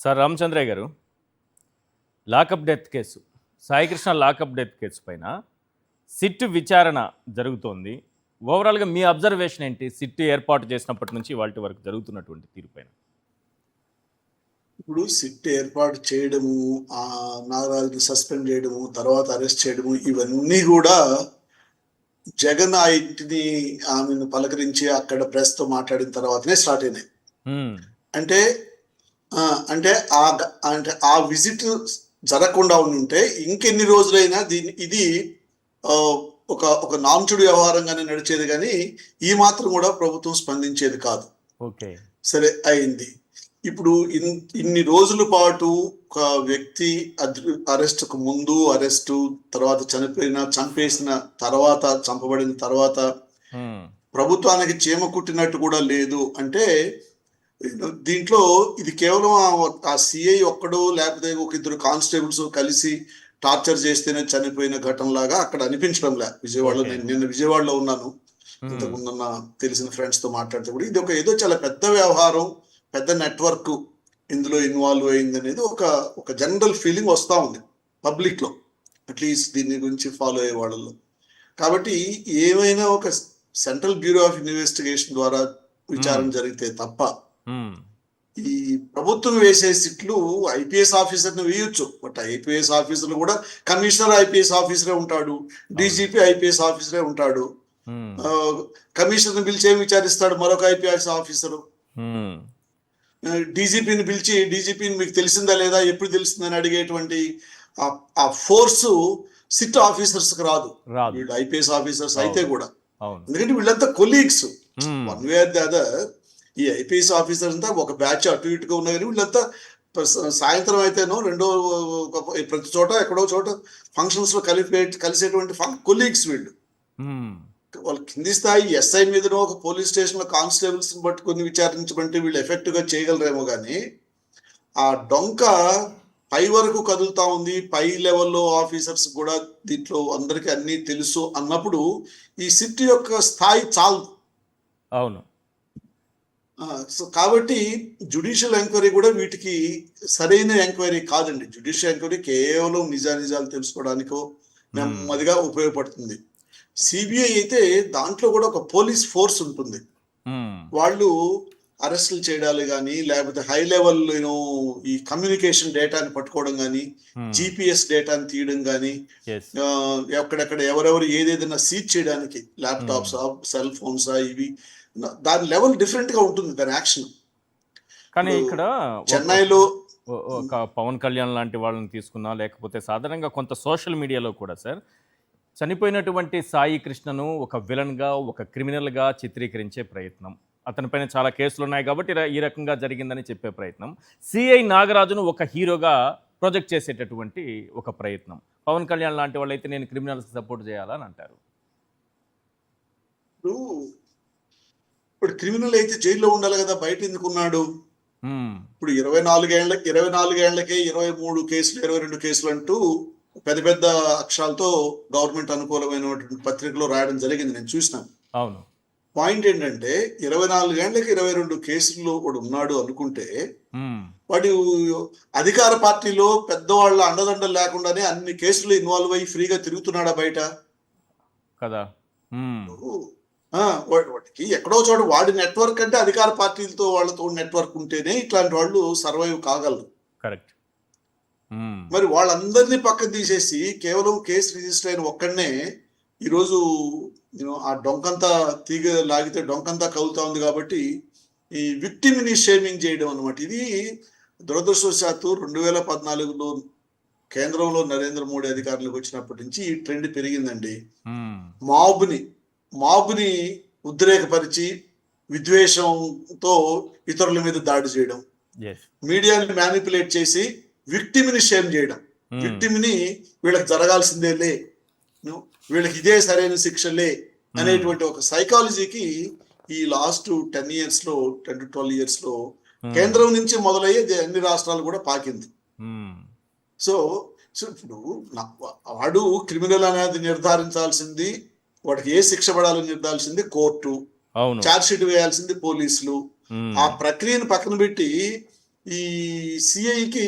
Sir Ramachandraiah గారు, lockup death case, Saikrishna lockup death case పైన SIT విచారణ జరుగుతోంది. ఓవరాల్గా మీ అబ్జర్వేషన్ ఏంటి? సిట్ ఏర్పాటు చేసినప్పటి నుంచి వాటి వరకు జరుగుతున్నటువంటి తీరుపైన. ఇప్పుడు సిట్ ఏర్పాటు చేయడము, ఆ నాగరాజుని సస్పెండ్ చేయడము, తర్వాత అరెస్ట్ చేయడము, ఇవన్నీ కూడా జగన్ ఆ ఇంటిని ఆమెను పలకరించి అక్కడ ప్రెస్ తో మాట్లాడిన తర్వాతనే స్టార్ట్ అయినాయి. అంటే అంటే ఆ విజిట్ జరగకుండా ఉంటే ఇంకెన్ని రోజులైనా ఇది ఒక నాంచుడు వ్యవహారంగానే నడిచేది, కానీ ఈ మాత్రం కూడా ప్రభుత్వం స్పందించేది కాదు. ఓకే, సరే అయింది. ఇప్పుడు ఇన్ని రోజుల పాటు ఒక వ్యక్తి అరెస్ట్కు ముందు, అరెస్టు తర్వాత చంపేసిన తర్వాత, చంపబడిన తర్వాత ప్రభుత్వానికి చీమ కుట్టినట్టు కూడా లేదు అంటే దీంట్లో ఇది కేవలం ఆ సిఐ ఒక్కడు లేకపోతే ఒక ఇద్దరు కానిస్టేబుల్స్ కలిసి టార్చర్ చేస్తేనే చనిపోయిన ఘటనలాగా అక్కడ అనిపించడం లే. విజయవాడలో నిన్న విజయవాడలో ఉన్నాను. ఇంతకుముందు తెలిసిన ఫ్రెండ్స్ తో మాట్లాడితే కూడా ఇది ఏదో చాలా పెద్ద వ్యవహారం, పెద్ద నెట్వర్క్ ఇందులో ఇన్వాల్వ్ అయింది అనేది ఒక జనరల్ ఫీలింగ్ వస్తూ ఉంది పబ్లిక్ లో, అట్లీస్ట్ దీని గురించి ఫాలో అయ్యే వాళ్ళలో. కాబట్టి ఏమైనా ఒక సెంట్రల్ బ్యూరో ఆఫ్ ఇన్వెస్టిగేషన్ ద్వారా విచారణ జరిగితే తప్ప ఈ ప్రభుత్వం వేసే సిట్లు ఐపీఎస్ ఆఫీసర్ని వేయొచ్చు. బట్ ఐపీఎస్ ఆఫీసర్లు కూడా కమిషనర్ ఐపీఎస్ ఆఫీసరే ఉంటాడు, డీజీపీ ఐపీఎస్ ఆఫీసరే ఉంటాడు. కమిషనర్ని పిలిచి ఏం విచారిస్తాడు మరొక ఐపీఎస్ ఆఫీసరు? డీజీపీని పిలిచి డీజీపీని మీకు తెలిసిందా లేదా, ఎప్పుడు తెలుస్తుందని అడిగేటువంటి ఆ ఫోర్సు సిట్ ఆఫీసర్స్ కి రాదు, వీళ్ళు ఐపీఎస్ ఆఫీసర్స్ అయితే కూడా. ఎందుకంటే వీళ్ళంతా colleagues, one way or the other. ఈ ఐపీఎస్ ఆఫీసర్స్ అంతా ఒక బ్యాచ్ అటు ఇటుగా ఉన్నా కానీ వీళ్ళంతా సాయంత్రం అయితేనో ప్రతి చోట ఎక్కడో చోట ఫంక్షన్స్ లో కలిసేటువంటి కొలీగ్స్ వీళ్ళు. వాళ్ళ కింది స్థాయి ఎస్ఐ మీదనో ఒక పోలీస్ స్టేషన్ లో కానిస్టేబుల్స్ పట్టుకుని విచారించమంటే వీళ్ళు ఎఫెక్టివ్ గా చేయగలరేమో కానీ ఆ డొంక పై వరకు కదులుతా ఉంది. పై లెవెల్లో ఆఫీసర్స్ కూడా దీంట్లో అందరికీ అన్ని తెలుసు అన్నప్పుడు ఈ సిట్ యొక్క స్థాయి చాలు. అవును. సో కాబట్టి జ్యుడిషియల్ ఎంక్వైరీ కూడా వీటికి సరైన ఎంక్వైరీ కాదండి. జ్యుడిషియల్ ఎంక్వైరీ కేవలం నిజాలు తెలుసుకోవడానికో నెమ్మదిగా ఉపయోగపడుతుంది. సిబిఐ అయితే దాంట్లో కూడా ఒక పోలీస్ ఫోర్స్ ఉంటుంది. వాళ్ళు అరెస్టులు చేయడాలు కానీ లేకపోతే హై లెవెల్ ఈ కమ్యూనికేషన్ డేటాని పట్టుకోవడం కానీ, జిపిఎస్ డేటాని తీయడం కానీ, ఎక్కడెక్కడ ఎవరెవరు ఏదేదైనా సీజ్ చేయడానికి ల్యాప్టాప్స్, సెల్ ఫోన్స్, ఇవి దాని లెవెల్ డిఫరెంట్ గా ఉంటుంది దాని యాక్షన్. కానీ ఇక్కడ చెన్నైలో ఒక పవన్ కళ్యాణ్ లాంటి వాళ్ళని తీసుకున్నా, లేకపోతే సాధారణంగా కొంత సోషల్ మీడియాలో కూడా సార్ చనిపోయినటువంటి సాయి కృష్ణను ఒక విలన్గా, ఒక క్రిమినల్గా చిత్రీకరించే ప్రయత్నం, అతనిపైన చాలా కేసులు ఉన్నాయి కాబట్టి ఈ రకంగా జరిగిందని చెప్పే ప్రయత్నం, సిఐ నాగరాజును ఒక హీరోగా ప్రొజెక్ట్ చేసేటటువంటి ఒక ప్రయత్నం. పవన్ కళ్యాణ్ లాంటి వాళ్ళు అయితే నేను క్రిమినల్స్కి సపోర్ట్ చేయాలని అంటారు. ఇప్పుడు క్రిమినల్ అయితే జైల్లో ఉండాలి కదా, బయట ఎందుకున్నాడు? ఇప్పుడు 24 ఏళ్లకే 23 కేసులు 22 కేసులు అంటూ పెద్ద పెద్ద అక్షరాలతో గవర్నమెంట్ అనుకూలమైనటువంటి పత్రికలో రాయడం జరిగింది, నేను చూసినాను. అవును. పాయింట్ ఏంటంటే 24 ఏళ్లకి 22 కేసుల్లో కూడా ఉన్నాడు అనుకుంటే వాడు అధికార పార్టీలో పెద్దవాళ్ళ అండదండలు లేకుండానే అన్ని కేసులు ఇన్వాల్వ్ అయ్యి ఫ్రీగా తిరుగుతున్నాడా బయట కదా? వాటికి ఎక్కడో చోట వాడి నెట్వర్క్ అంటే అధికార పార్టీలతో వాళ్ళతో నెట్వర్క్ ఉంటేనే ఇట్లాంటి వాళ్ళు సర్వైవ్ కాగలరు. కరెక్ట్. మరి వాళ్ళందరినీ పక్కన తీసేసి కేవలం కేసు రిజిస్టర్ అయిన ఒక్కడనే ఈరోజు ఆ డొంకంతా తీగ లాగితే డొంకంతా కలుగుతా ఉంది కాబట్టి ఈ విక్టిమ్ని షేమింగ్ చేయడం అనమాట. ఇది దురదృష్టవశాత్తు 2014లో కేంద్రంలో నరేంద్ర మోడీ అధికారంలోకి వచ్చినప్పటి నుంచి ఈ ట్రెండ్ పెరిగిందండి. మాబుని ఉద్రేకపరిచి విద్వేషంతో ఇతరుల మీద దాడి చేయడం, మీడియాని మ్యానిపులేట్ చేసి విక్టిమ్ని షేమ్ చేయడం, విక్టిమ్ని వీళ్ళకి జరగాల్సిందేలే, వీళ్ళకి ఇదే సరైన శిక్షలే అనేటువంటి ఒక సైకాలజీకి ఈ లాస్ట్ 10 years లో 10 to 12 years లో కేంద్రం నుంచి మొదలయ్యే అన్ని రాష్ట్రాలు కూడా పాకింది. సో ఇప్పుడు వాడు క్రిమినల్ అనేది నిర్ధారించాల్సింది, వాడికి ఏ శిక్ష పడాలని నిర్ధారించింది కోర్టు, ఛార్జ్ షీట్ వేయాల్సింది పోలీసులు. ఆ ప్రక్రియను పక్కన పెట్టి ఈ సిఐకి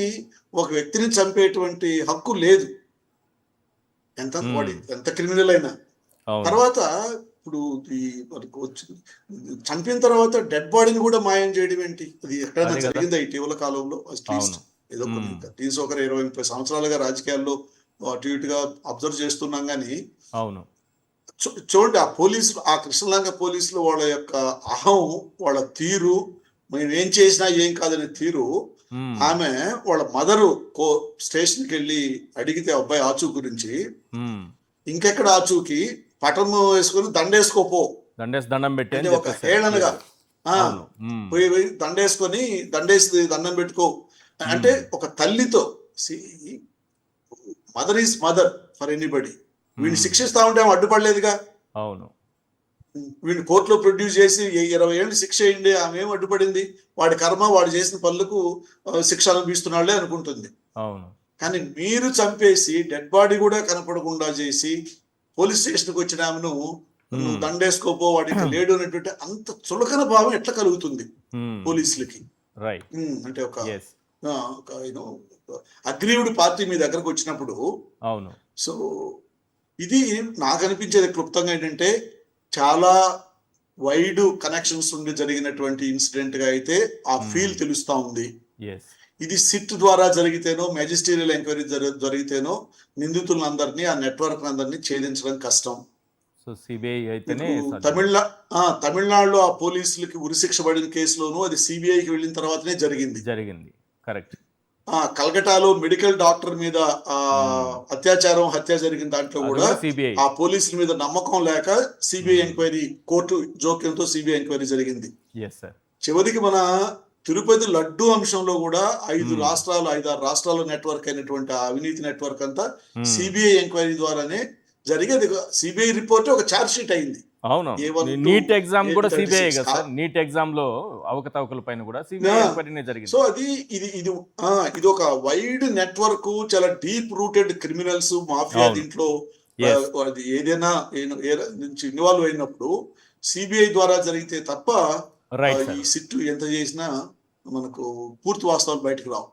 ఒక వ్యక్తిని చంపేటువంటి హక్కు లేదు, వాడి ఎంత క్రిమినల్ అయినా. అవును. తర్వాత ఇప్పుడు ఈ మనకు వచ్చింది, చంపిన తర్వాత డెడ్ బాడీని కూడా మాయం చేయడం ఏంటి? అది ఎక్కడైనా అదే కదా. జరిగిందా ఇటీవల కాలంలో? అట్లీస్ట్ అవును. ఏదో కొన్ని కనీసం ఒక 20-30 సంవత్సరాలుగా రాజకీయాల్లో అటు ఇటుగా అబ్జర్వ్ చేస్తున్నాం కానీ, అవును. చూడండి ఆ పోలీసులు, ఆ కృష్ణలంక పోలీసులు వాళ్ళ యొక్క అహం, వాళ్ళ తీరు, మేము ఏం చేసినా ఏం కాదనే తీరు. మ్మ్. ఆమె వాళ్ళ మదరు స్టేషన్కి వెళ్ళి అడిగితే అబ్బాయి ఆచూ గురించి, మ్మ్. ఇంకెక్కడ ఆచూకి, పటం వేసుకొని దండేసుకోపో దండేసి దండం పెట్టి అంటే అని ఒక చెప్పేశారు. హేళనగా. ఆ, అవును. మ్మ్. పోయి దండేసుకొని, దండేసి దండం పెట్టుకో అంటే ఒక తల్లితో. Mother is mother for anybody. వీడిని శిక్షిస్తా ఉంటే ఆమె అడ్డుపడలేదుగా. అవును. వీడిని కోర్టులో ప్రొడ్యూస్ చేసి 20 ఏళ్ళు శిక్ష అయ్యింది, ఆమె ఏం అడ్డుపడింది? వాడి కర్మ, వాడు చేసిన పనులకు శిక్ష అనుభవిస్తున్నాళ్లే అనుకుంటుంది. అవును. కానీ మీరు చంపేసి డెడ్ బాడీ కూడా కనపడకుండా చేసి పోలీస్ స్టేషన్కి వచ్చిన ఆమెను నువ్వు దండేసుకోపో, వాడికి లేడు అనేటువంటి అంత చులకన భావం ఎట్లా కలుగుతుంది పోలీసులకి? రైట్. అంటే ఒక ఎస్. యూనో అగ్రీవుడి పార్టీ మీ దగ్గరకు వచ్చినప్పుడు. అవును. సో ఇది నాకు అనిపించేది క్లుప్తంగా ఏంటంటే, చాలా వైడ్ కనెక్షన్స్ ఉండి జరిగినటువంటి ఇన్సిడెంట్ గా అయితే ఆ ఫీల్ తెలుస్తా ఉంది. ఎస్. ఇది సిట్ ద్వారా జరిగితేనో, మెజిస్టీరియల్ ఎంక్వైరీ జరిగితేనో నిందితులందరినీ, ఆ నెట్వర్క్ అందరినీ ఛేదించడం కష్టం. సో సిబిఐ అయితేనే ఇప్పుడు సాధ్యం. తమిళనాడులో ఆ పోలీసులకి ఉరిశిక్ష పడిన కేసులోనూ అది సిబిఐకి వెళ్ళిన తర్వాతనే జరిగింది. జరిగింది. కరెక్ట్. కలకటాలో మెడికల్ డాక్టర్ మీద అత్యాచారం, హత్య జరిగిన దాంట్లో కూడా సిబిఐ. ఆ పోలీసుల మీద నమ్మకం లేక సిబిఐ ఎంక్వైరీ, కోర్టు జోక్యంతో సిబిఐ ఎంక్వైరీ జరిగింది. Yes sir. చివరికి మన తిరుపతి లడ్డు అంశంలో కూడా 5-6 రాష్ట్రాల నెట్వర్క్ అయినటువంటి ఆ అవినీతి నెట్వర్క్ అంతా సిబిఐ ఎంక్వైరీ ద్వారానే జరిగేది. సిబిఐ రిపోర్ట్ ఒక ఛార్జ్ షీట్ అయింది. అవును. నీట్ ఎగ్జామ్ కూడా సిబిఐ కదా సార్. నీట్ ఎగ్జామ్ లో అవకతవకల పైన కూడా సిబిఐ ఎంక్వైరీనే జరిగింది. సో ఇది ఒక వైడ్ నెట్వర్క్, చాలా డీప్ రూటెడ్ క్రిమినల్స్, మాఫియా దీంట్లో అది ఏదైనా నుంచి ఇన్వాల్వ్ అయినప్పుడు సిబిఐ ద్వారా జరిగితే తప్ప ఈ సిట్టు ఎంత చేసినా మనకు పూర్తి వాస్తవాలు బయటకు రావు.